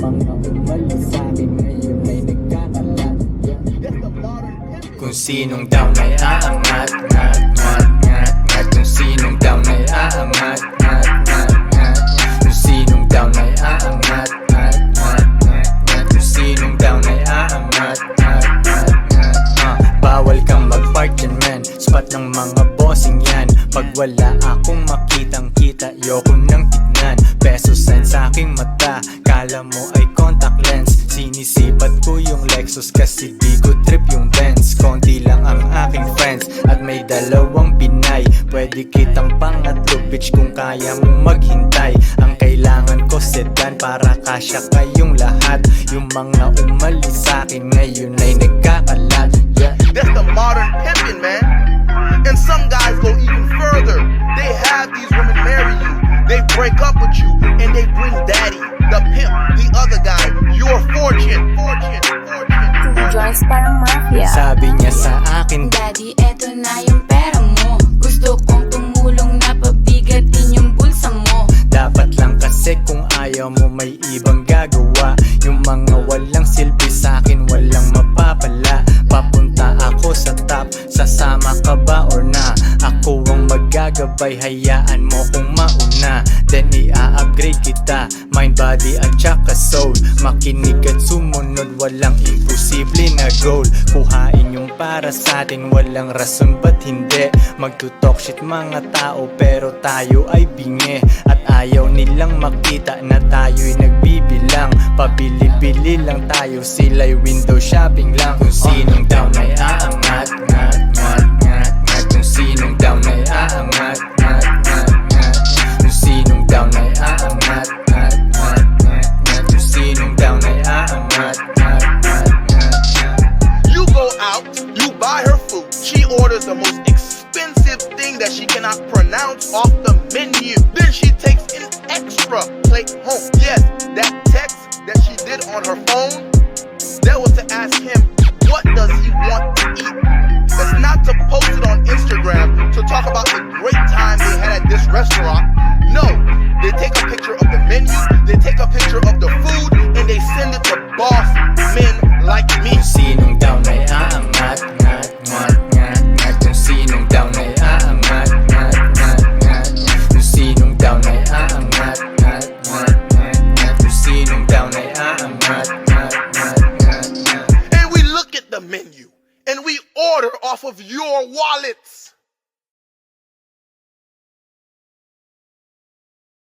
mga umalis sa'kin ngayon ay nagkakalat. Kung sinong down ay aangat, ngat, ngat, ngat, ngat. Kung sinong down ay aangat, ngat, ngat, ngat. Kung sinong down ay aangat, ngat, ngat, ngat, ngat. Kung sinong down ay aangat, ngat, ngat, ngat. Bawal kang mag-park dyan, man. Spot ng mga bossing yan. Pag wala akong makitang kita, yoko nang tignan. Peso sign sa aking mata, kala mo ay contact lens. Sinisipat ko yung Lexus kasi di ko trip yung Benz. Konti lang ang aking friends at may dalawang binay. Pwede kitang pangatlo bitch kung kaya mong maghintay. Ang kailangan ko sedan para kasya kayong lahat. Yung mga umalis sa'kin ngayon ay nagkakalat. That's the modern pimpin', man. And some guys go even further. They have these women marry you, they break up with you, and they bring daddy, the pimp, the other guy, your fortune. Joyce parang mafia. Sabi niya sa akin, Daddy, eto na yung pera mo. Gusto kong tumulong na pabigatin yung bulsa mo. dapat lang kasi kung ayaw mo may ibang gagawa. Yung mga walang silbi sa'kin walang mapapala. Papunta ako sa top, sasama ka ba or na? Ako ang magagabay, hayaan mo kung mauna. Then i-upgrade kita, mind, body at tsaka soul. Makinig at sumunod, walang imposible na goal. Kuhain yung para sa'tin, walang rason ba't hindi. Magtutalk shit mga tao pero tayo ay bingi. At ayaw nilang makita na tayo'y nagbibilang. Pabili-bili lang tayo, sila'y window shopping lang. Kung sinong down ay aangat, ngat, ngat, ngat, ngat. Kung sinong down ay aangat, ngat, ngat, ngat. Kung sinong down ay aangat, ngat, ngat, ngat, ngat. Kung sinong down ay aangat, ngat, ngat, ngat, ngat. You go out, you buy her food. She orders the most expensive thing that she cannot pronounce off the menu. Then she takes an extra plate home. Yes, that text that she did on her phone, that was to ask him, what does he want to eat? That's not to post it on Instagram to talk about the great time they had at this restaurant. No, they take a picture of the menu, they take a picture of the food, and they send it to boss men like me.